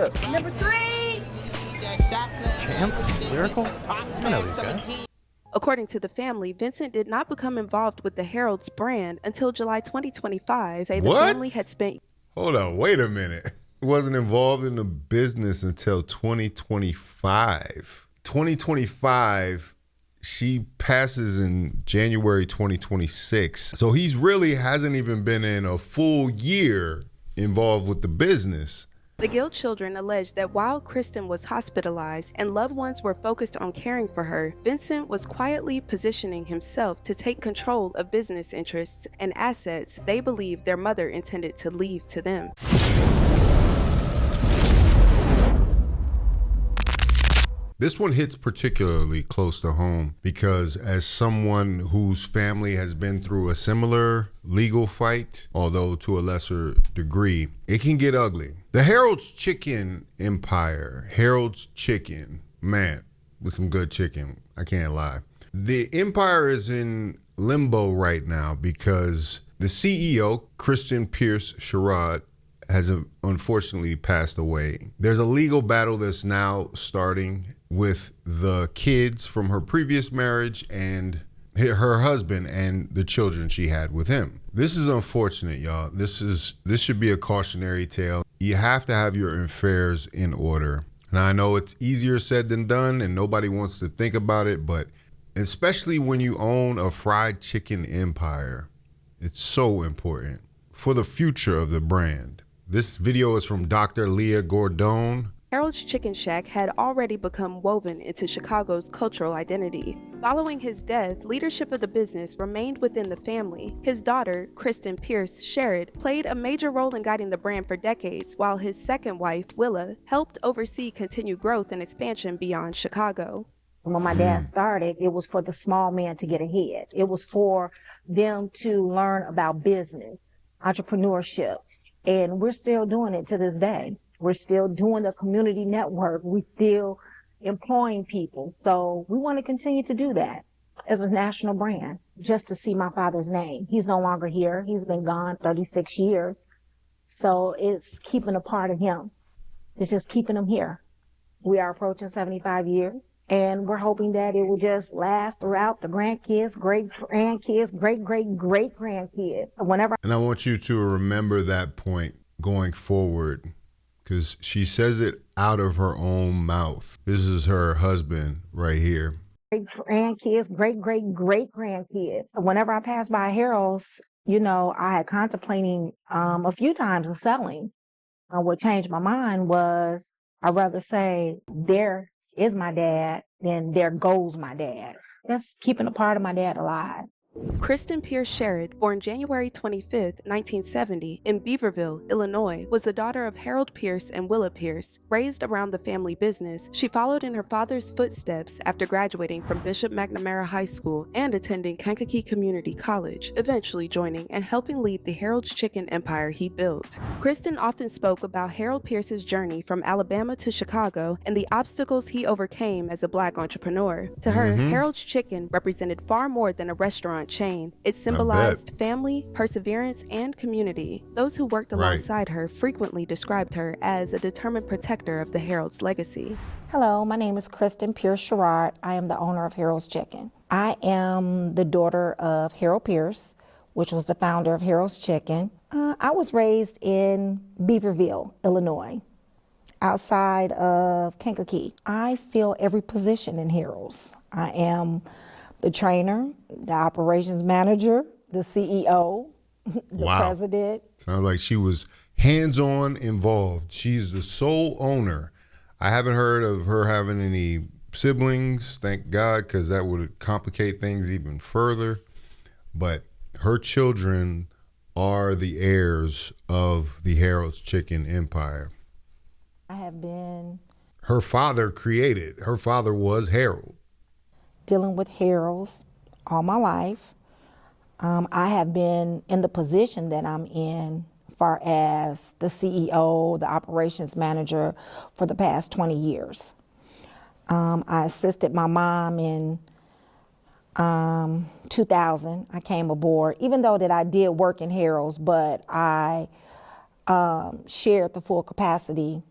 Number 3. Chance? Lyrical? I know these guys. According to the family, Vincent did not become involved with the Heiress brand until July 2025. Say the family had spent. Hold on, wait a minute. He wasn't involved in the business until 2025. 2025, she passes in January 2026. So he's really hasn't even been in a full year involved with the business. The Gill children alleged that while Kristen was hospitalized and loved ones were focused on caring for her, Vincent was quietly positioning himself to take control of business interests and assets they believed their mother intended to leave to them. This one hits particularly close to home because as someone whose family has been through a similar legal fight, although to a lesser degree, it can get ugly. The Heiress Chicken Empire, Heiress Chicken, man, with some good chicken, I can't lie. The empire is in limbo right now because the CEO, Kristen Pierce Sherrod, has unfortunately passed away. There's a legal battle that's now starting with the kids from her previous marriage and her husband and the children she had with him. This is unfortunate, y'all. This should be a cautionary tale. You have to have your affairs in order. And I know it's easier said than done and nobody wants to think about it, but especially when you own a fried chicken empire, it's so important for the future of the brand. This video is from Dr. Leah Gordone. Heiress Chicken Shack had already become woven into Chicago's cultural identity. Following his death, leadership of the business remained within the family. His daughter, Kristen Pierce Sherrod, played a major role in guiding the brand for decades, while his second wife, Willa, helped oversee continued growth and expansion beyond Chicago. When my dad started, it was for the small man to get ahead. It was for them to learn about business, entrepreneurship, and we're still doing it to this day. We're still doing the community network. We still employing people. So we want to continue to do that as a national brand, just to see my father's name. He's no longer here. He's been gone 36 years. So it's keeping a part of him. It's just keeping him here. We are approaching 75 years and we're hoping that it will just last throughout the grandkids, great-grandkids, great-great-great-grandkids. And I want you to remember that point going forward, because she says it out of her own mouth. This is her husband right here. Great-grandkids, great-great-great-grandkids. Whenever I pass by Heiress, I had contemplating a few times of selling. What changed my mind was I'd rather say there is my dad than there goes my dad. That's keeping a part of my dad alive. Kristen Pierce Sherrod, born January 25, 1970, in Beaverville, Illinois, was the daughter of Harold Pierce and Willa Pierce. Raised around the family business, she followed in her father's footsteps after graduating from Bishop McNamara High School and attending Kankakee Community College, eventually joining and helping lead the Heiress Chicken empire he built. Kristen often spoke about Harold Pierce's journey from Alabama to Chicago and the obstacles he overcame as a Black entrepreneur. To her, Heiress Chicken represented far more than a restaurant chain. It symbolized family, perseverance, and community. Those who worked alongside her frequently described her as a determined protector of the Heiress legacy. Hello, my name is Kristen Pierce Sherrod. I am the owner of Heiress Chicken. I am the daughter of Harold Pierce, which was the founder of Heiress Chicken. I was raised in Beaverville, Illinois, outside of Kankakee. I fill every position in Heiress. I am the trainer, the operations manager, the CEO, the president. Sounds like she was hands-on involved. She's the sole owner. I haven't heard of her having any siblings, thank God, because that would complicate things even further. But her children are the heirs of the Heiress Chicken empire. I have been... Her father was Harold. Dealing with Heiress all my life. I have been in the position that I'm in as far as the CEO, the operations manager for the past 20 years. I assisted my mom in 2000. I came aboard, even though that I did work in Heiress, but I shared the full capacity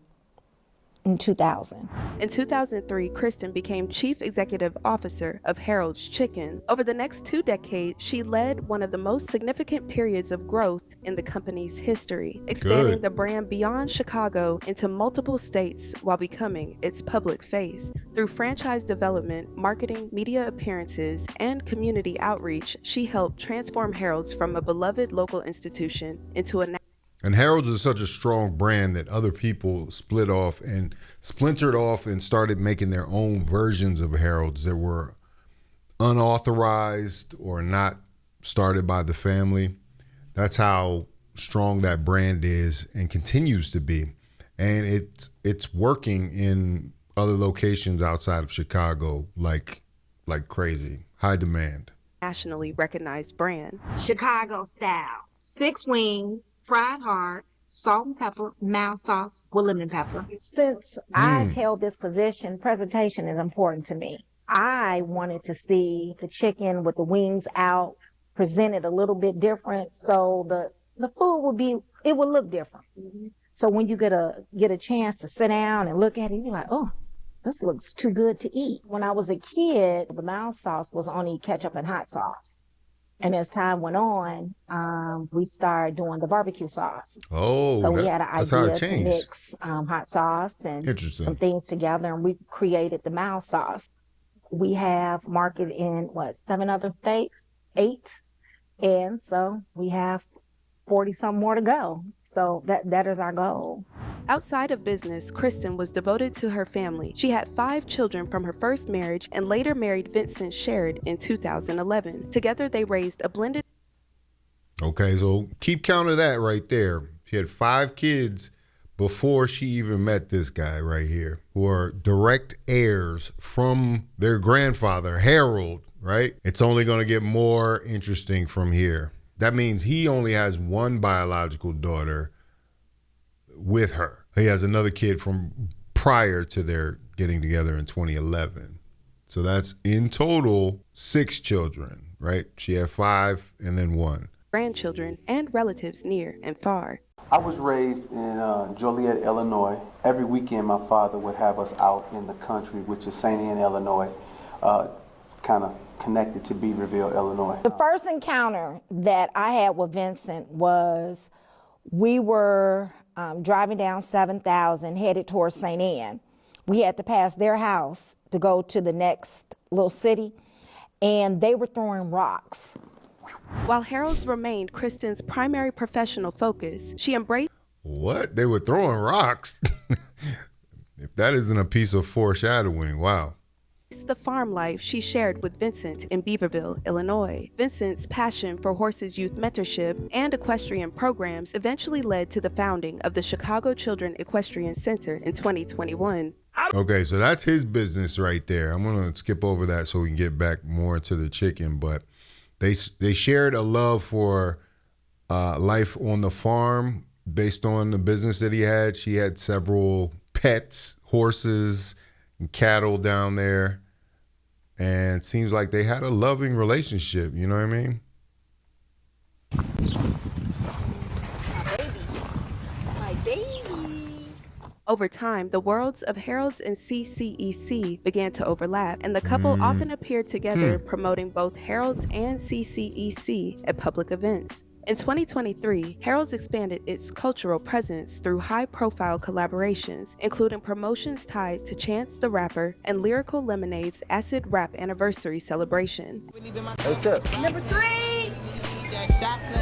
in 2000. In 2003, Kristen became Chief Executive Officer of Harold's Chicken. Over the next 2 decades, she led one of the most significant periods of growth in the company's history, expanding the brand beyond Chicago into multiple states while becoming its public face. Through franchise development, marketing, media appearances, and community outreach, she helped transform Harold's from a beloved local institution into a And Harold's is such a strong brand that other people splintered off and started making their own versions of Harold's that were unauthorized or not started by the family. That's how strong that brand is and continues to be. And it's working in other locations outside of Chicago like crazy. High demand. nationally recognized brand. Chicago style. 6 wings, fried hard, salt and pepper, mild sauce with lemon pepper. Since I've held this position, presentation is important to me. I wanted to see the chicken with the wings out presented a little bit different, so the food would look different. So when you get a chance to sit down and look at it, you're like, oh, this looks too good to eat. When I was a kid, the mild sauce was only ketchup and hot sauce. And as time went on, we started doing the barbecue sauce. Oh, so we had an that's how idea it to changed. mix hot sauce and some things together, and we created the mild sauce. We have marketed in 7 other states, 8, and so we have 40 some more to go. So that is our goal. Outside of business, Kristen was devoted to her family. She had 5 children from her first marriage and later married Vincent Sherrod in 2011. Together, they raised a blended. Okay, so keep count of that right there. She had 5 kids before she even met this guy right here, who are direct heirs from their grandfather, Harold, right? It's only going to get more interesting from here. That means he only has 1 biological daughter with her. He has another kid from prior to their getting together in 2011. So that's in total 6 children, right? She had 5 and then 1. Grandchildren and relatives near and far. I was raised in Joliet, Illinois. Every weekend my father would have us out in the country, which is St. Anne, Illinois, kind of connected to Beaverville, Illinois. The first encounter that I had with Vincent was we were driving down 7,000 headed towards St. Anne. We had to pass their house to go to the next little city, and they were throwing rocks. While Harold's remained Kristen's primary professional focus, she embraced. What? They were throwing rocks? If that isn't a piece of foreshadowing, wow. The farm life she shared with Vincent in Beaverville, Illinois. Vincent's passion for horses youth mentorship and equestrian programs eventually led to the founding of the Chicago Children Equestrian Center in 2021. Okay, so that's his business right there. I'm going to skip over that so we can get back more to the chicken, but they shared a love for life on the farm based on the business that he had. She had several pets, horses, and cattle down there, and it seems like they had a loving relationship, you know what I mean? My baby. Over time, the worlds of Harold's and CCEC began to overlap, and the couple often appeared together promoting both Harold's and CCEC at public events. In 2023, Harold's expanded its cultural presence through high-profile collaborations, including promotions tied to Chance the Rapper and Lyrical Lemonade's Acid Rap Anniversary celebration. Number 3.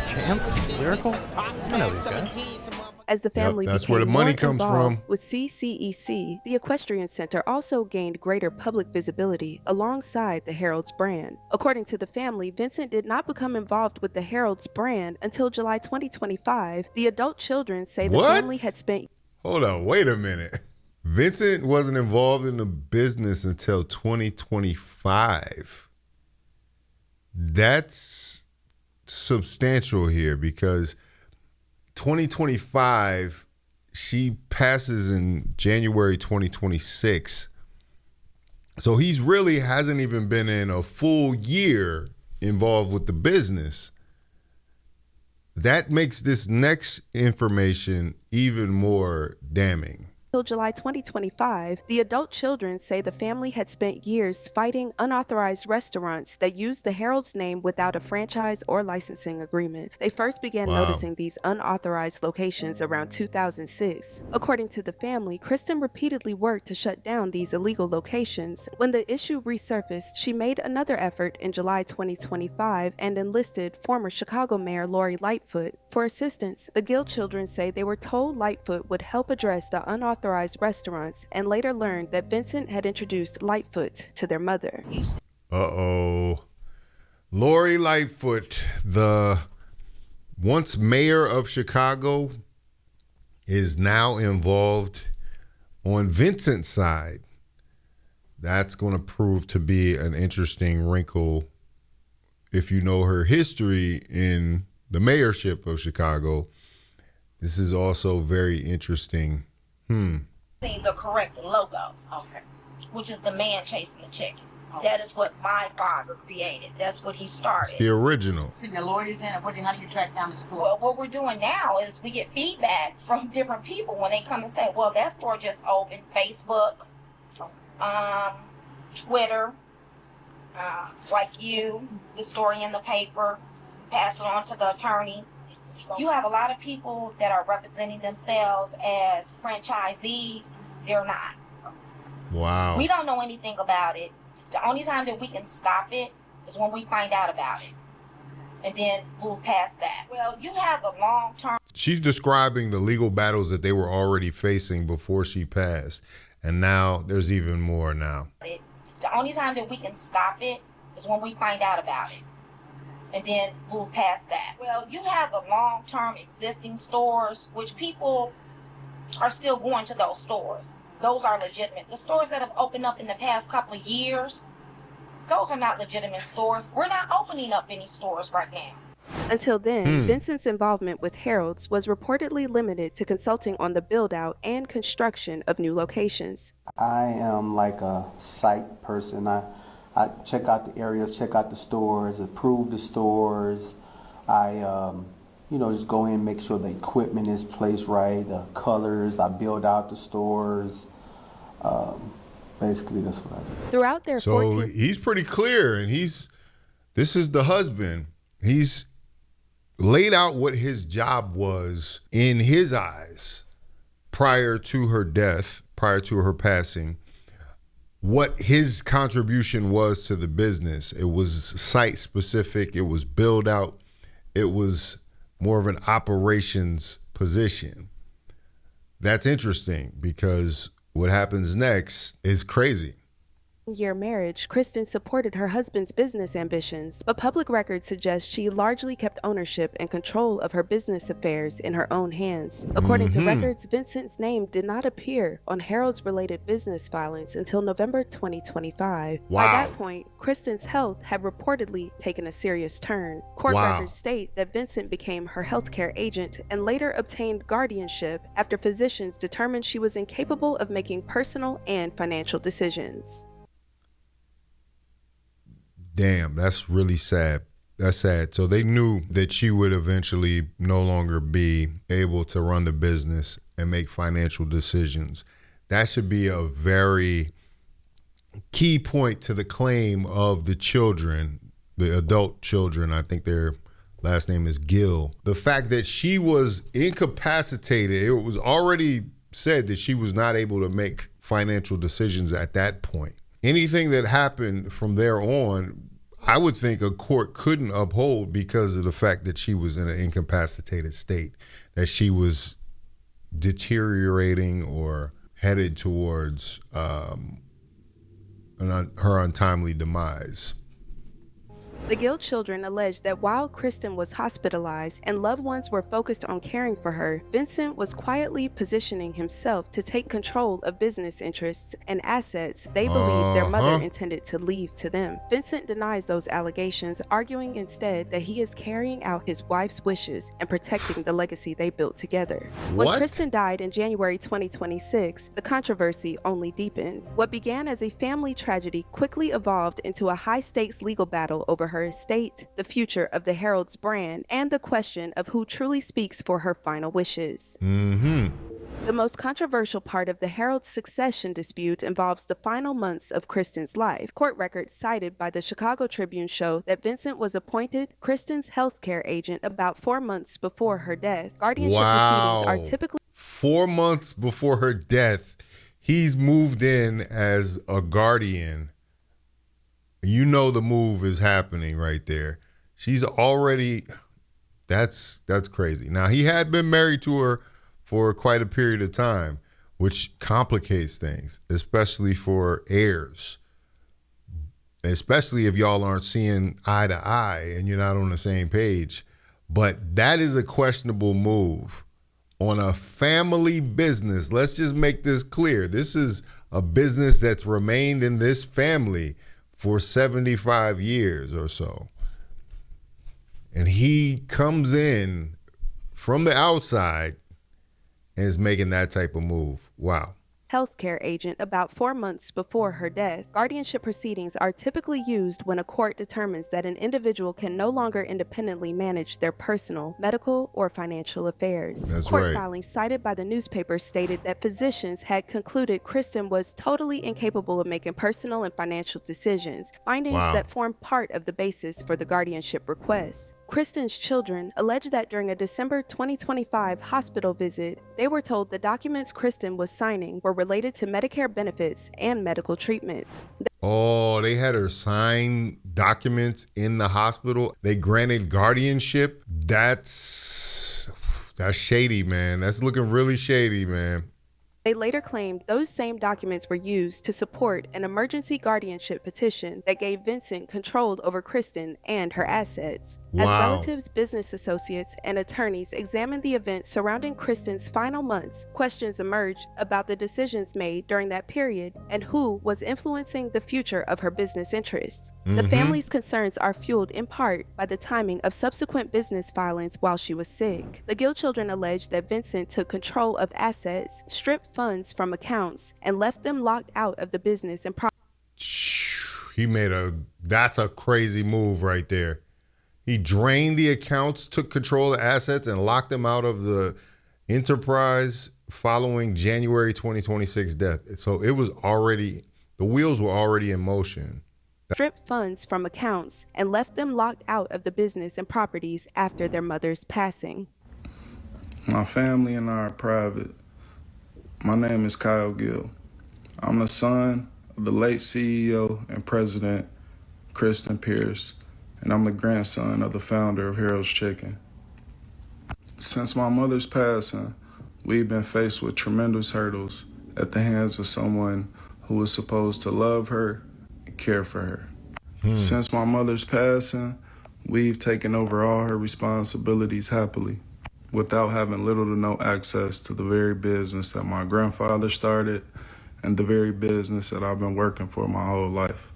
Chance? Lyrical? I know these guys. As the family that's became where the money more comes involved from. with CCEC, the Equestrian Center also gained greater public visibility alongside the Harold's brand. According to the family, Vincent did not become involved with the Harold's brand until July 2025. The adult children say the family had spent. Hold on, wait a minute. Vincent wasn't involved in the business until 2025. That's substantial here because 2025, she passes in January 2026. So he's really hasn't even been in a full year involved with the business. That makes this next information even more damning. Until July 2025, the adult children say the family had spent years fighting unauthorized restaurants that used the Heiress name without a franchise or licensing agreement. They first began noticing these unauthorized locations around 2006. According to the family, Kristen repeatedly worked to shut down these illegal locations. When the issue resurfaced, she made another effort in July 2025 and enlisted former Chicago Mayor Lori Lightfoot for assistance. The Gill children say they were told Lightfoot would help address the unauthorized restaurants and later learned that Vincent had introduced Lightfoot to their mother. Lori Lightfoot, the once mayor of Chicago, is now involved on Vincent's side. That's going to prove to be an interesting wrinkle if you know her history in the mayorship of Chicago. This is also very interesting. The correct logo, which is the man chasing the chicken. That is what my father created. That's what he started. It's the original. See the lawyers in it. How do you track down the store? Well, what we're doing now is we get feedback from different people when they come and say, well, that store just opened. Facebook, Twitter, like you, the story in the paper, pass it on to the attorney. You have a lot of people that are representing themselves as franchisees. They're not. Wow. We don't know anything about it. The only time that we can stop it is when we find out about it and then move past that. Well, you have the long-term. She's describing the legal battles that they were already facing before she passed. And now there's even more now. The only time that we can stop it is when we find out about it and then move past that. Well, you have the long-term existing stores, which people are still going to those stores. Those are legitimate. The stores that have opened up in the past couple of years, those are not legitimate stores. We're not opening up any stores right now. Until then, Vincent's involvement with Heiress was reportedly limited to consulting on the build-out and construction of new locations. I am like a site person. I check out the areas, check out the stores, approve the stores. I just go in and make sure the equipment is placed right, the colors. I build out the stores. Basically, that's what I do. Throughout their he's pretty clear, and this is the husband. He's laid out what his job was in his eyes prior to her death, prior to her passing, what his contribution was to the business. It was site specific. It was build out. It was more of an operations position. That's interesting because what happens next is crazy. Year marriage, Kristen supported her husband's business ambitions, but public records suggest she largely kept ownership and control of her business affairs in her own hands. According to records, Vincent's name did not appear on Heiress-related business filings until November 2025. Wow. By that point, Kristen's health had reportedly taken a serious turn. Court records state that Vincent became her healthcare agent and later obtained guardianship after physicians determined she was incapable of making personal and financial decisions. Damn, that's really sad. That's sad. So they knew that she would eventually no longer be able to run the business and make financial decisions. That should be a very key point to the claim of the children, the adult children. I think their last name is Gill. The fact that she was incapacitated, it was already said that she was not able to make financial decisions at that point. Anything that happened from there on, I would think a court couldn't uphold because of the fact that she was in an incapacitated state, that she was deteriorating or headed towards her untimely demise. The Gill children alleged that while Kristen was hospitalized and loved ones were focused on caring for her, Vincent was quietly positioning himself to take control of business interests and assets they believed their mother intended to leave to them. Vincent denies those allegations, arguing instead that he is carrying out his wife's wishes and protecting the legacy they built together. When Kristen died in January 2026, the controversy only deepened. What began as a family tragedy quickly evolved into a high-stakes legal battle over her estate, the future of the Heiress brand, and the question of who truly speaks for her final wishes. The most controversial part of the Herald's succession dispute involves the final months of Kristen's life. Court records cited by the Chicago Tribune show that Vincent was appointed Kristen's healthcare agent about 4 months before her death. Guardianship proceedings are typically 4 months before her death, he's moved in as a guardian. You know the move is happening right there. She's already, that's crazy. Now, he had been married to her for quite a period of time, which complicates things, especially for heirs, especially if y'all aren't seeing eye to eye and you're not on the same page. But that is a questionable move on a family business. Let's just make this clear. This is a business that's remained in this family for 75 years or so. And he comes in from the outside and is making that type of move. Wow. healthcare agent about 4 months before her death. Guardianship proceedings are typically used when a court determines that an individual can no longer independently manage their personal, medical, or financial affairs. That's Court right. filings cited by the newspaper stated that physicians had concluded Kristen was totally incapable of making personal and financial decisions, findings Wow. that formed part of the basis for the guardianship request. Kristen's children allege that during a December 2025 hospital visit, they were told the documents Kristen was signing were related to Medicare benefits and medical treatment. Oh, they had her sign documents in the hospital. They granted guardianship. That's shady, man. That's looking really shady, man. They later claimed those same documents were used to support an emergency guardianship petition that gave Vincent control over Kristen and her assets. As Wow. relatives, business associates, and attorneys examined the events surrounding Kristen's final months, questions emerged about the decisions made during that period and who was influencing the future of her business interests. The family's concerns are fueled in part by the timing of subsequent business filings while she was sick. The Gill children alleged that Vincent took control of assets, stripped funds from accounts, and left them locked out of the business and That's a crazy move right there. He drained the accounts, took control of assets, and locked them out of the enterprise following January 2026 death. So it was already, the wheels were already in motion. stripped funds from accounts and left them locked out of the business and properties after their mother's passing. My family and I are private. My name is Kyle Gill. I'm the son of the late CEO and president, Kristen Pierce, and I'm the grandson of the founder of Heiress Chicken. Since my mother's passing, we've been faced with tremendous hurdles at the hands of someone who was supposed to love her and care for her. Since my mother's passing, we've taken over all her responsibilities happily, without having little to no access to the very business that my grandfather started and the very business that I've been working for my whole life.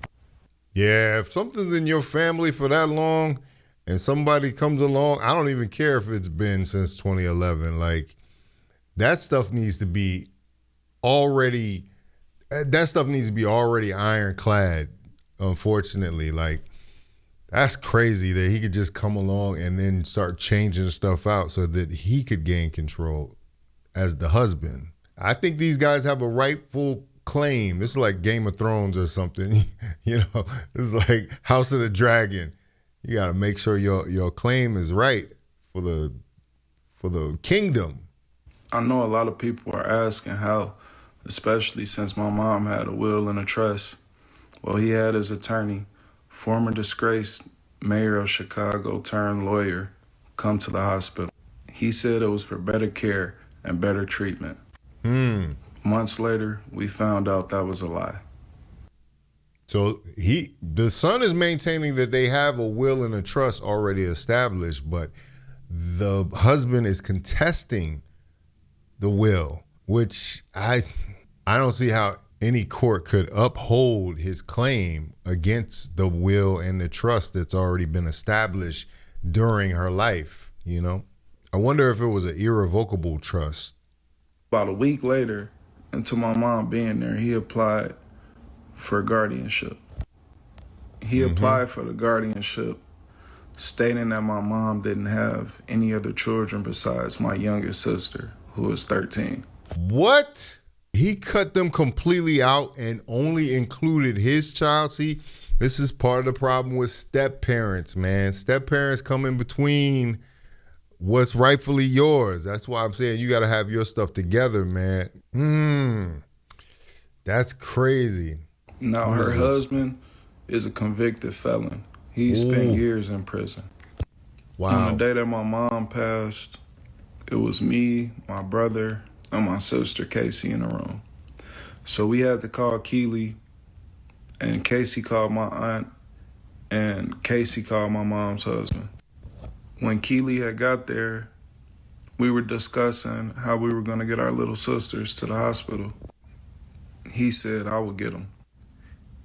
Yeah, if something's in your family for that long and somebody comes along, I don't even care if it's been since 2011. Like, that stuff needs to be already ironclad, unfortunately. Like, that's crazy that he could just come along and then start changing stuff out so that he could gain control as the husband. I think these guys have a rightful claim. This is like Game of Thrones or something. You know, this is like House of the Dragon. You got to make sure your claim is right for the kingdom. I know a lot of people are asking how, especially since my mom had a will and a trust. Well, he had his attorney, former disgraced mayor of Chicago turned lawyer, come to the hospital. He said it was for better care and better treatment. Months later, we found out that was a lie. So the son is maintaining that they have a will and a trust already established, but the husband is contesting the will, which I don't see how any court could uphold his claim against the will and the trust that's already been established during her life, you know? I wonder if it was an irrevocable trust. About a week later, into my mom being there, he applied for guardianship. He applied for the guardianship, stating that my mom didn't have any other children besides my youngest sister, who was 13. What? He cut them completely out and only included his child. See, this is part of the problem with step parents, man. Step parents come in between what's rightfully yours. That's why I'm saying you got to have your stuff together, man. That's crazy. Now, her husband is a convicted felon. He spent years in prison. Wow. On the day that my mom passed, it was me, my brother, and my sister Casey in the room. So we had to call Keely, and Casey called my aunt, and Casey called my mom's husband. When Keely had got there, we were discussing how we were going to get our little sisters to the hospital. He said I would get them.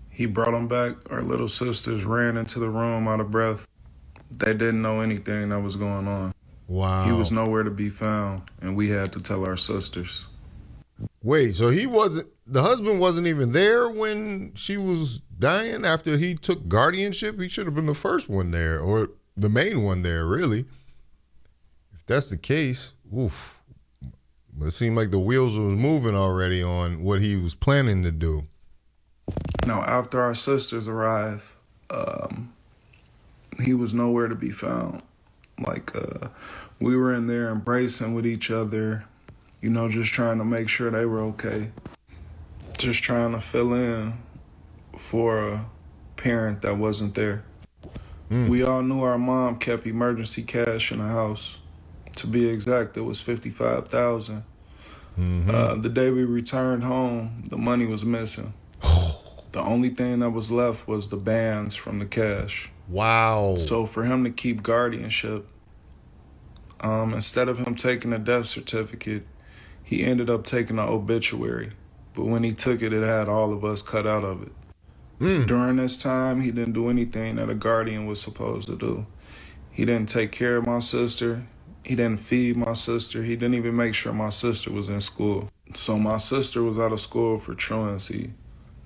He brought them back. Our little sisters ran into the room out of breath. They didn't know anything that was going on. Wow. He was nowhere to be found, and we had to tell our sisters. Wait, so the husband wasn't even there when she was dying after he took guardianship? He should have been the first one there, or the main one there, really. If that's the case, oof. It seemed like the wheels was moving already on what he was planning to do. Now, after our sisters arrived, he was nowhere to be found. We were in there embracing with each other, just trying to make sure they were okay. Just trying to fill in for a parent that wasn't there. We all knew our mom kept emergency cash in the house. To be exact, it was $55,000. The day we returned home, the money was missing. The only thing that was left was the bands from the cash. Wow. So for him to keep guardianship, instead of him taking a death certificate, he ended up taking an obituary. But when he took it, it had all of us cut out of it. During this time, he didn't do anything that a guardian was supposed to do. He didn't take care of my sister. He didn't feed my sister. He didn't even make sure my sister was in school. So my sister was out of school for truancy,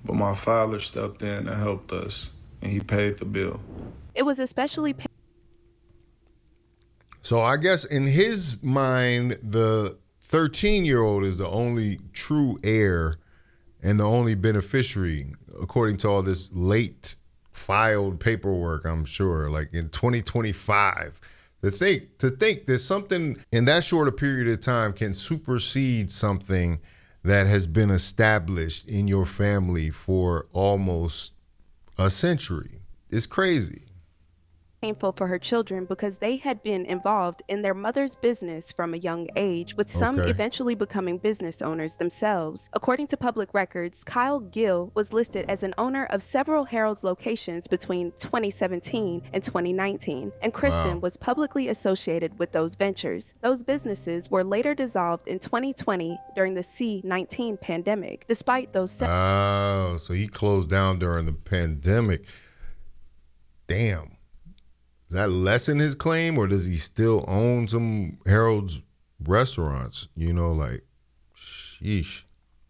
but my father stepped in and helped us, and he paid the bill. It was especially So I guess in his mind, the 13-year-old is the only true heir and the only beneficiary, according to all this late filed paperwork, I'm sure, like in 2025. To think that something in that short a period of time can supersede something that has been established in your family for almost a century is crazy. painful for her children because they had been involved in their mother's business from a young age, with some eventually becoming business owners themselves. According to public records, Kyle Gill was listed as an owner of several Heiress locations between 2017 and 2019, and Kristen was publicly associated with those ventures. Those businesses were later dissolved in 2020 during the C-19 pandemic. Despite those so he closed down during the pandemic. Damn. Does that lessen his claim, or does he still own some Harold's restaurants? Sheesh.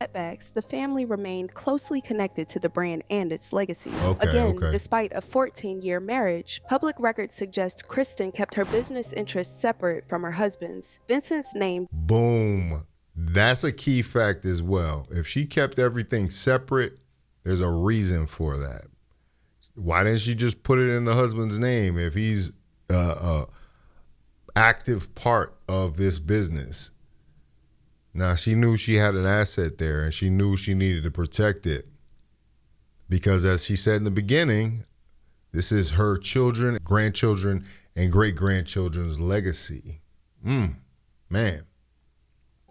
setbacks, the family remained closely connected to the brand and its legacy. Despite a 14-year marriage, public records suggest Kristen kept her business interests separate from her husband's. Vincent's name. Boom. That's a key fact as well. If she kept everything separate, there's a reason for that. Why didn't she just put it in the husband's name if he's a active part of this business? Now, she knew she had an asset there, and she knew she needed to protect it. Because as she said in the beginning, this is her children, grandchildren, and great-grandchildren's legacy. Man.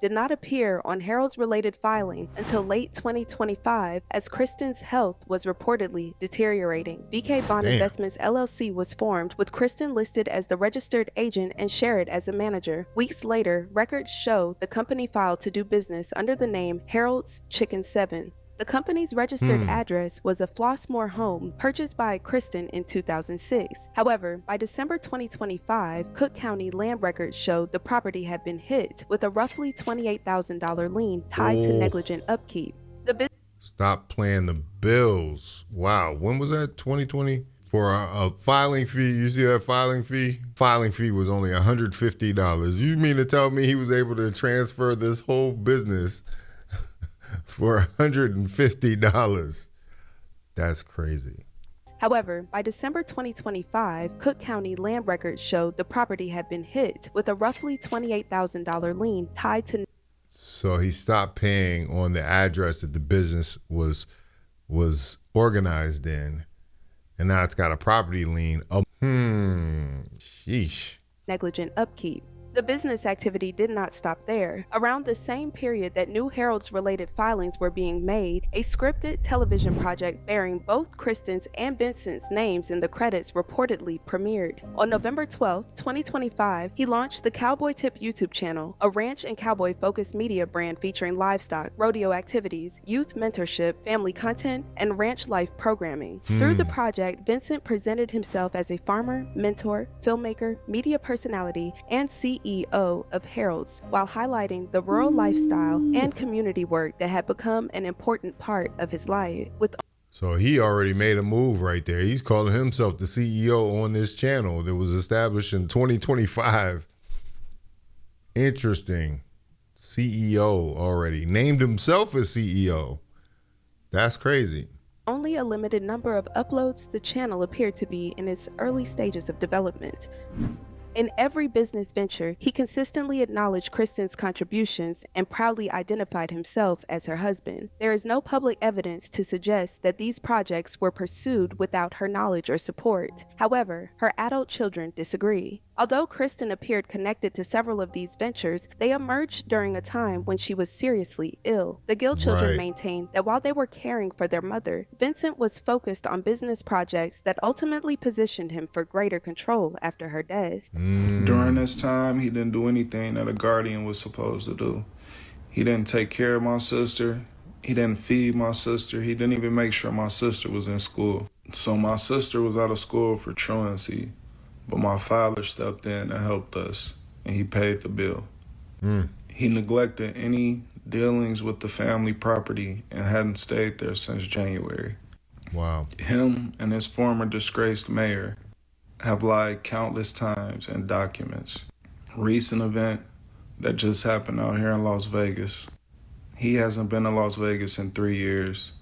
Did not appear on Harold's related filing until late 2025, as Kristen's health was reportedly deteriorating. BK Bond Investments LLC was formed, with Kristen listed as the registered agent and Sherrod as a manager. Weeks later, records show the company filed to do business under the name Harold's Chicken 7. The company's registered address was a Flossmoor home purchased by Kristen in 2006. However, by December 2025, Cook County land records showed the property had been hit with a roughly $28,000 lien tied to negligent upkeep. Stop playing the bills. Wow. When was that? 2023? for a filing fee. You see that filing fee? Filing fee was only $150. You mean to tell me he was able to transfer this whole business for $150? That's crazy. However, by December 2025, Cook County land records showed the property had been hit with a roughly $28,000 lien tied to. So he stopped paying on the address that the business was organized in, and now it's got a property lien. Sheesh. Negligent upkeep. The business activity did not stop there. Around the same period that new Herald's related filings were being made, a scripted television project bearing both Kristen's and Vincent's names in the credits reportedly premiered. On November 12, 2025, he launched the Cowboy Tip YouTube channel, a ranch and cowboy focused media brand featuring livestock, rodeo activities, youth mentorship, family content, and ranch life programming. Through the project, Vincent presented himself as a farmer, mentor, filmmaker, media personality, and CEO of Heiress, while highlighting the rural lifestyle and community work that had become an important part of his life. So he already made a move right there. He's calling himself the CEO on this channel that was established in 2025. Interesting. CEO already. Named himself as CEO. That's crazy. Only a limited number of uploads, the channel appeared to be in its early stages of development. In every business venture, he consistently acknowledged Kristen's contributions and proudly identified himself as her husband. There is no public evidence to suggest that these projects were pursued without her knowledge or support. However, her adult children disagree. Although Kristen appeared connected to several of these ventures, they emerged during a time when she was seriously ill. The Gill children maintained that while they were caring for their mother, Vincent was focused on business projects that ultimately positioned him for greater control after her death. During this time, he didn't do anything that a guardian was supposed to do. He didn't take care of my sister. He didn't feed my sister. He didn't even make sure my sister was in school. So my sister was out of school for truancy. But my father stepped in and helped us, and he paid the bill. He neglected any dealings with the family property and hadn't stayed there since January. Wow. Him and his former disgraced mayor have lied countless times in documents. Recent event that just happened out here in Las Vegas. He hasn't been to Las Vegas in 3 years.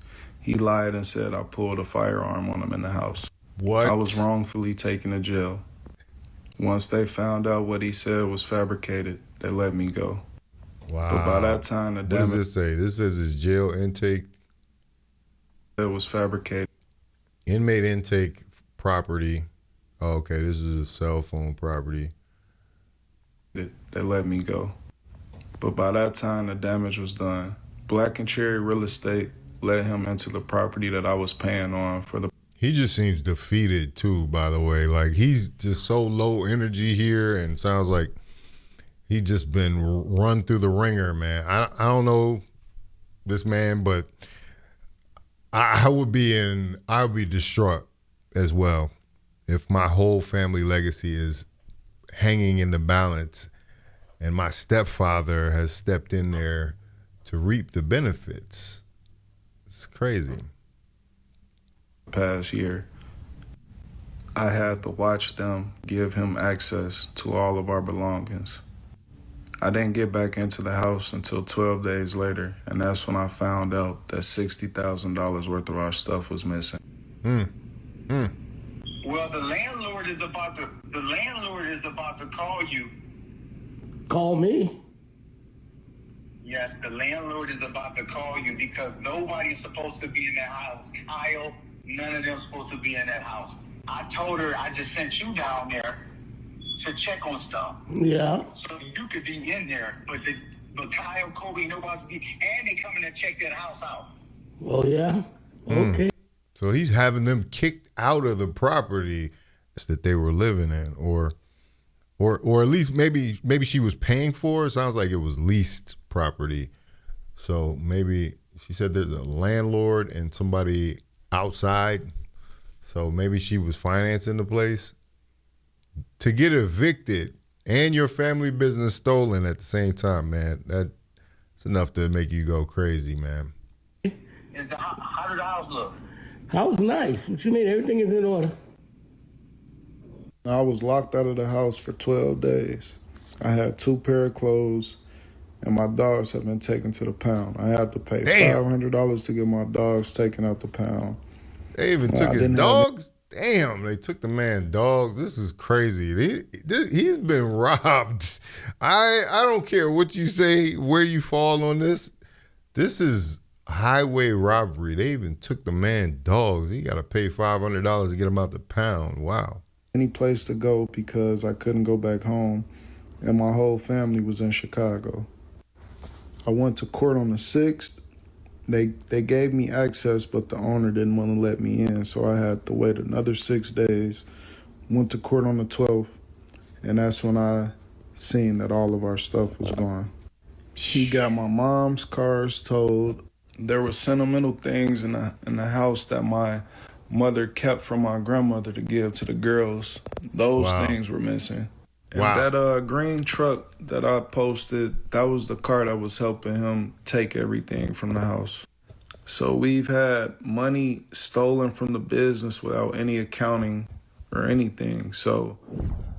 He lied and said I pulled a firearm on him in the house. What? I was wrongfully taken to jail. Once they found out what he said was fabricated, they let me go. Wow. But by that time, the What does this say? This says his jail intake. It was fabricated. Inmate intake property. Oh, okay, this is his cell phone property. They let me go. But by that time, the damage was done. Black and Cherry Real Estate let him into the property that I was paying on for the. He just seems defeated too, by the way. Like, he's just so low energy here, and sounds like he just been run through the ringer, man. I don't know this man, but I would be distraught as well if my whole family legacy is hanging in the balance and my stepfather has stepped in there to reap the benefits. It's crazy. Past year, I had to watch them give him access to all of our belongings. I didn't get back into the house until 12 days later, and that's when I found out that $60,000 worth of our stuff was missing. Well, the landlord is about to call you. Call me? Yes, the landlord is about to call you because nobody's supposed to be in that house. Kyle, none of them supposed to be in that house. I told her I just sent you down there to check on stuff. Yeah. So you could be in there, but Kyle, Kobe, nobody's be, and they coming to check that house out. Oh yeah. Okay. So he's having them kicked out of the property that they were living in, or at least maybe she was paying for. It sounds like it was leased property. So maybe she said there's a landlord and somebody outside. So maybe she was financing the place. To get evicted and your family business stolen at the same time, man, that's enough to make you go crazy, man. How did the house look? House nice. What you mean? Everything is in order. I was locked out of the house for 12 days. I had 2 pair of clothes, and my dogs have been taken to the pound. I had to pay $500 to get my dogs taken out the pound. They even took his dogs? Damn, they took the man's dogs. This is crazy. He's been robbed. I don't care what you say, where you fall on this. This is highway robbery. They even took the man's dogs. He got to pay $500 to get him out the pound. Wow. Any place to go because I couldn't go back home, and my whole family was in Chicago. I went to court on the 6th. They gave me access, but the owner didn't want to let me in, so I had to wait another 6 days. Went to court on the 12th, and that's when I seen that all of our stuff was gone. He got my mom's cars towed. There were sentimental things in the house that my mother kept from my grandmother to give to the girls. Those things were missing. And that green truck that I posted, that was the car that was helping him take everything from the house. So we've had money stolen from the business without any accounting or anything.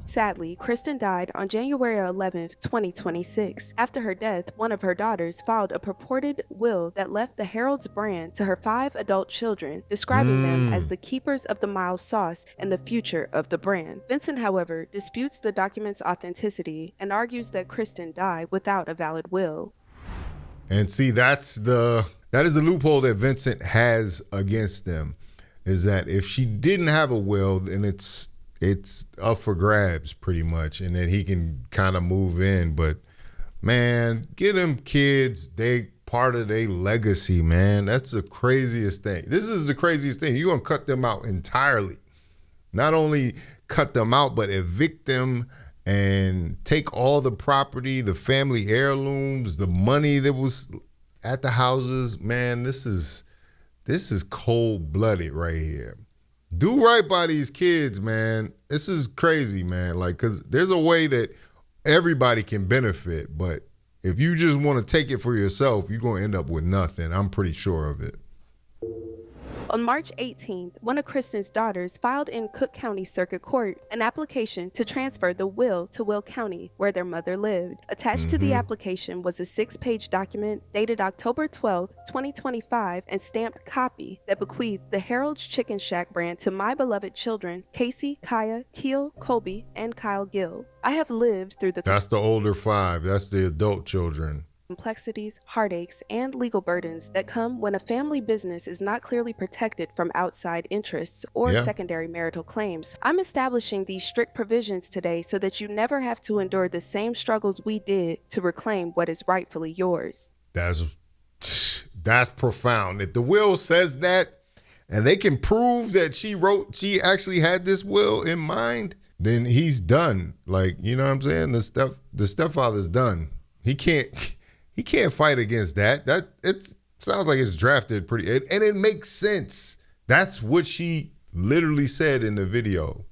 Sadly, Kristen died on January 11, 2026. After her death, one of her daughters filed a purported will that left the Heiress brand to her 5 adult children, describing them as the keepers of the mild sauce and the future of the brand. Vincent, however, disputes the document's authenticity and argues that Kristen died without a valid will. And see, that is the loophole that Vincent has against them, is that if she didn't have a will, then it's up for grabs pretty much, and then he can kind of move in. But man, get them kids, they part of their legacy, man. That's the craziest thing. This is the craziest thing. You're gonna cut them out entirely. Not only cut them out, but evict them and take all the property, the family heirlooms, the money that was at the houses. Man, this is cold-blooded right here. Do right by these kids, man. This is crazy, man. Like, because there's a way that everybody can benefit, but if you just want to take it for yourself, you're going to end up with nothing. I'm pretty sure of it. On March 18th, one of Kristen's daughters filed in Cook County Circuit Court an application to transfer the will to Will County, where their mother lived. Attached to the application was a 6-page document dated October 12th, 2025, and stamped copy that bequeathed the Heiress Chicken Shack brand to my beloved children, Casey, Kaya, Keel, Colby, and Kyle Gill. I have lived through the... That's the older 5. That's the adult children. Complexities, heartaches, and legal burdens that come when a family business is not clearly protected from outside interests or secondary marital claims. I'm establishing these strict provisions today so that you never have to endure the same struggles we did to reclaim what is rightfully yours. That's profound. If the will says that, and they can prove that she actually had this will in mind, then he's done. Like, you know what I'm saying? The stepfather's done. He can't fight against that. It sounds like it's drafted pretty, and it makes sense. That's what she literally said in the video.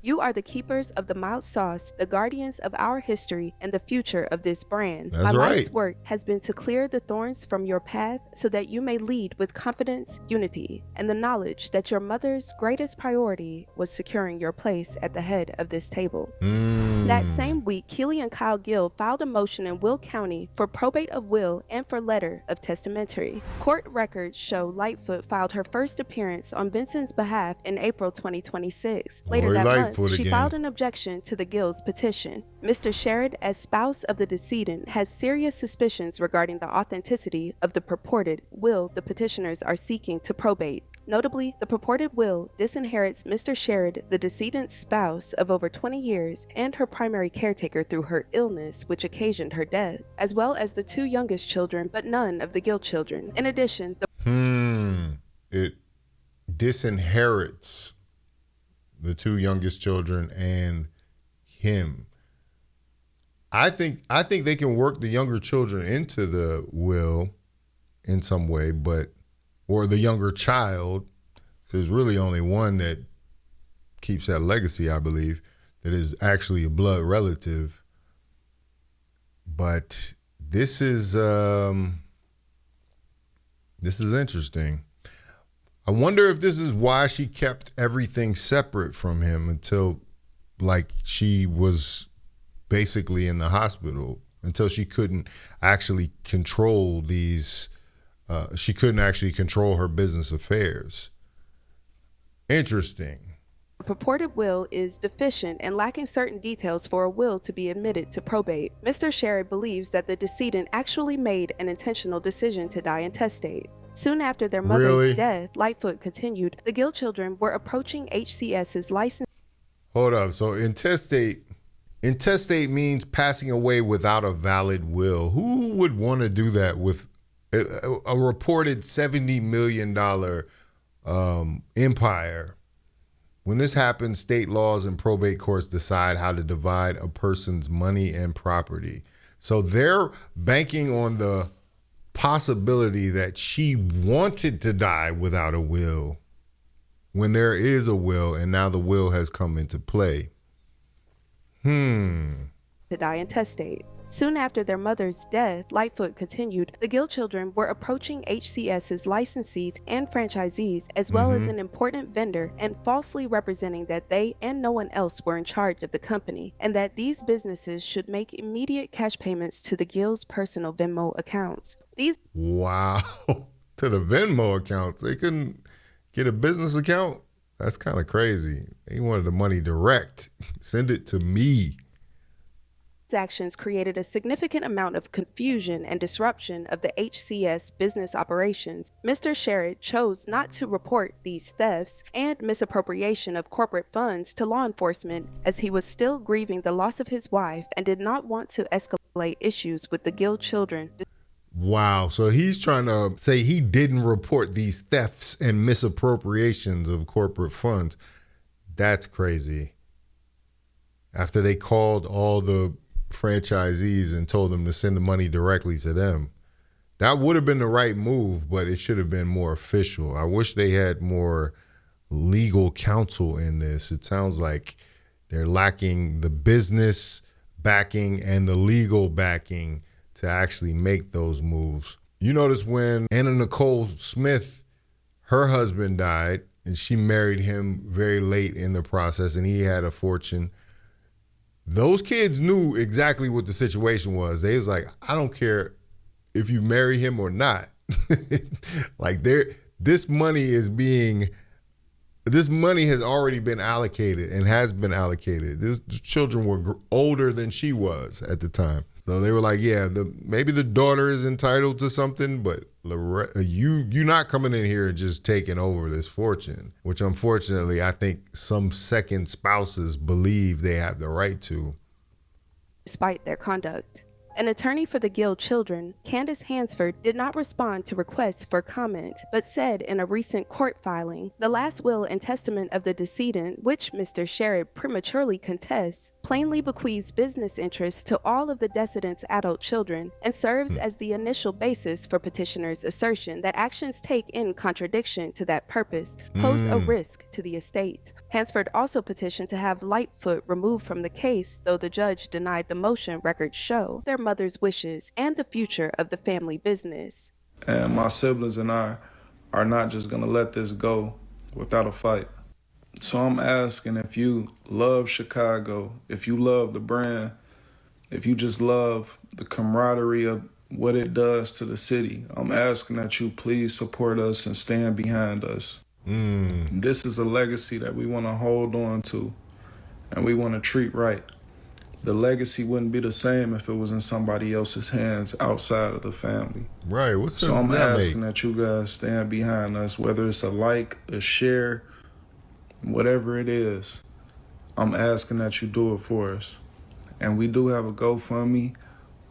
You are the keepers of the mild sauce, the guardians of our history, and the future of this brand. That's My right. life's work has been to clear the thorns from your path so that you may lead with confidence, unity, and the knowledge that your mother's greatest priority was securing your place at the head of this table. That same week, Keely and Kyle Gill filed a motion in Will County for probate of will and for letter of testamentary. Court records show Lightfoot filed her first appearance on Vincent's behalf in April 2026. Later that month, she filed an objection to the Gill's petition. Mr. Sherrod, as spouse of the decedent, has serious suspicions regarding the authenticity of the purported will the petitioners are seeking to probate. Notably, the purported will disinherits Mr. Sherrod, the decedent's spouse of over 20 years, and her primary caretaker through her illness, which occasioned her death, as well as the 2 youngest children, but none of the Gill children. In addition, It disinherits the 2 youngest children and him. I think they can work the younger children into the will in some way, or the younger child. So there's really only one that keeps that legacy, I believe, that is actually a blood relative. But this is interesting. I wonder if this is why she kept everything separate from him until like she was basically in the hospital until she couldn't actually control these. She couldn't actually control her business affairs. Interesting. A purported will is deficient and lacking certain details for a will to be admitted to probate. Mr. Sherrod believes that the decedent actually made an intentional decision to die intestate. Soon after their mother's death, Lightfoot continued, the Gill children were approaching HCS's license. Hold up. So intestate means passing away without a valid will. Who would want to do that with a reported $70 million empire? When this happens, state laws and probate courts decide how to divide a person's money and property. So they're banking on the possibility that she wanted to die without a will when there is a will, and now the will has come into play. To die intestate. Soon after their mother's death, Lightfoot continued, the Gill children were approaching HCS's licensees and franchisees, as well as an important vendor, and falsely representing that they and no one else were in charge of the company, and that these businesses should make immediate cash payments to the Gill's personal Venmo accounts. Wow. To the Venmo accounts. They couldn't get a business account? That's kind of crazy. They wanted the money direct. Send it to me. Actions created a significant amount of confusion and disruption of the HCS business operations. Mr. Sherrod chose not to report these thefts and misappropriation of corporate funds to law enforcement, as he was still grieving the loss of his wife and did not want to escalate issues with the Gill children. Wow. So he's trying to say he didn't report these thefts and misappropriations of corporate funds. That's crazy. After they called all the franchisees and told them to send the money directly to them. That would have been the right move, but it should have been more official. I wish they had more legal counsel in this. It sounds like they're lacking the business backing and the legal backing to actually make those moves. You notice when Anna Nicole Smith, her husband died, and she married him very late in the process, and he had a fortune. Those kids knew exactly what the situation was. They was like, I don't care if you marry him or not. Like this money has already been allocated and has been allocated. These children were older than she was at the time. So they were like, yeah, maybe the daughter is entitled to something, but you're not coming in here and just taking over this fortune, which unfortunately I think some second spouses believe they have the right to. Despite their conduct. An attorney for the Gill children, Candace Hansford, did not respond to requests for comment, but said in a recent court filing, the last will and testament of the decedent, which Mr. Sherrod prematurely contests, plainly bequeaths business interests to all of the decedent's adult children and serves as the initial basis for petitioner's assertion that actions take in contradiction to that purpose pose a risk to the estate. Hansford also petitioned to have Lightfoot removed from the case, though the judge denied the motion. Records show their mother's wishes and the future of the family business. And my siblings and I are not just going to let this go without a fight. So I'm asking, if you love Chicago, if you love the brand, if you just love the camaraderie of what it does to the city, I'm asking that you please support us and stand behind us. This is a legacy that we want to hold on to and we want to treat right. The legacy wouldn't be the same if it was in somebody else's hands outside of the family. Right. What sense So I'm does that asking that you guys stand behind us, whether it's a like, a share, whatever it is. I'm asking that you do it for us. And we do have a GoFundMe.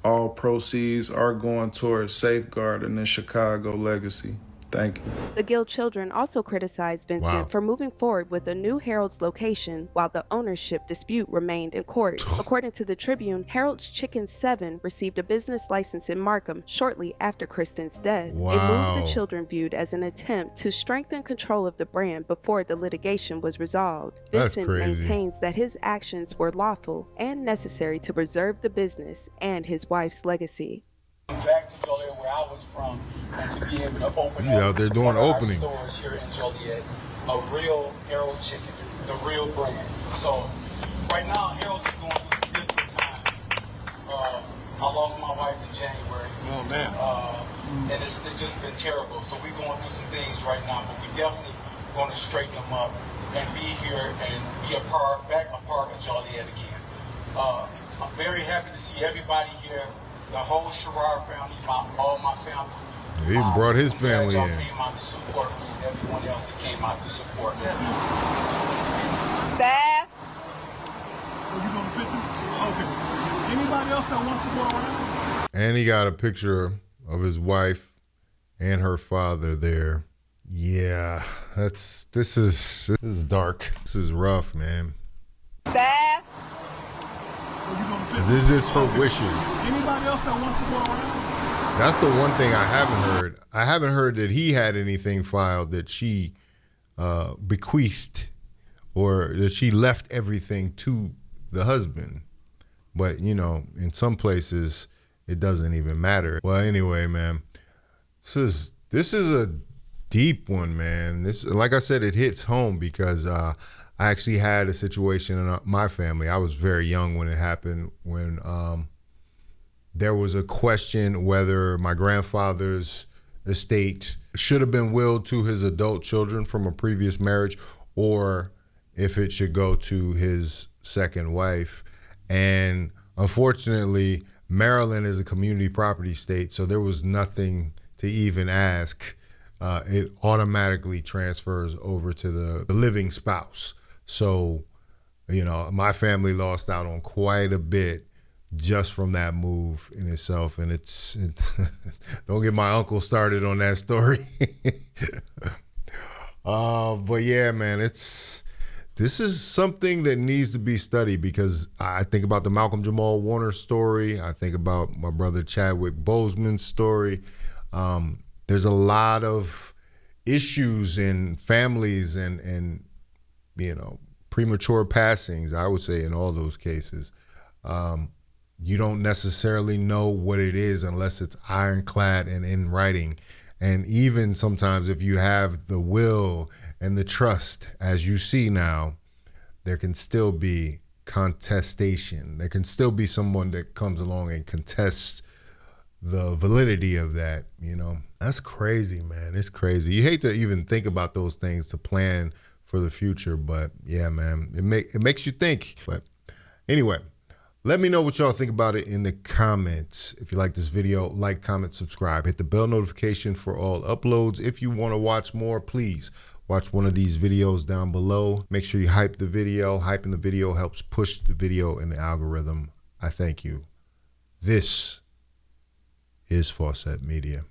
All proceeds are going towards safeguarding the Chicago legacy. Thank you. The Gill children also criticized Vincent for moving forward with a new Harold's location while the ownership dispute remained in court. According to the Tribune, Harold's Chicken 7 received a business license in Markham shortly after Kristen's death. A move the children viewed as an attempt to strengthen control of the brand before the litigation was resolved. Vincent maintains that his actions were lawful and necessary to preserve the business and his wife's legacy. Back to Joliet, where I was from, and to be able to open up out there doing openings. Stores here in Joliet, a real Harold Chicken, the real brand. So Right now, Harold's going through some difficult times. I lost my wife in January. Oh, man. And it's just been terrible. So we're going through some things right now, but we definitely going to straighten them up and be here and be a part of Joliet again. I'm very happy to see everybody here, the whole Sherrard family, all my family. He even brought his family y'all in. came out to support me and everyone else that came out to support me. Staff. Are you going to pick them? Okay. Anybody else that wants to go around? And he got a picture of his wife and her father there. Yeah, this is dark. This is rough, man. Staff. This is her wishes. Anybody else that wants to go around? That's the one thing I haven't heard. I haven't heard that he had anything filed that she bequeathed or that she left everything to the husband. But, you know, in some places, it doesn't even matter. Well, anyway, man, this is a deep one, man. This, like I said, it hits home because I actually had a situation in my family. I was very young when it happened, when there was a question whether my grandfather's estate should have been willed to his adult children from a previous marriage or if it should go to his second wife. And unfortunately, Maryland is a community property state, so there was nothing to even ask. It automatically transfers over to the living spouse. So, you know, my family lost out on quite a bit just from that move in itself. And it's don't get my uncle started on that story. But yeah, man, this is something that needs to be studied because I think about the Malcolm Jamal Warner story. I think about my brother Chadwick Boseman's story. There's a lot of issues in families and you know, premature passings, I would say, in all those cases. You don't necessarily know what it is unless it's ironclad and in writing. And even sometimes if you have the will and the trust, as you see now, there can still be contestation. There can still be someone that comes along and contests the validity of that, you know. That's crazy, man. It's crazy. You hate to even think about those things to plan for the future, but yeah, man, it makes you think. But anyway, let me know what y'all think about it in the comments. If you like this video, like, comment, subscribe. Hit the bell notification for all uploads. If you want to watch more, please watch one of these videos down below. Make sure you hype the video. Hyping the video helps push the video in the algorithm. I thank you. This is Faucette Media.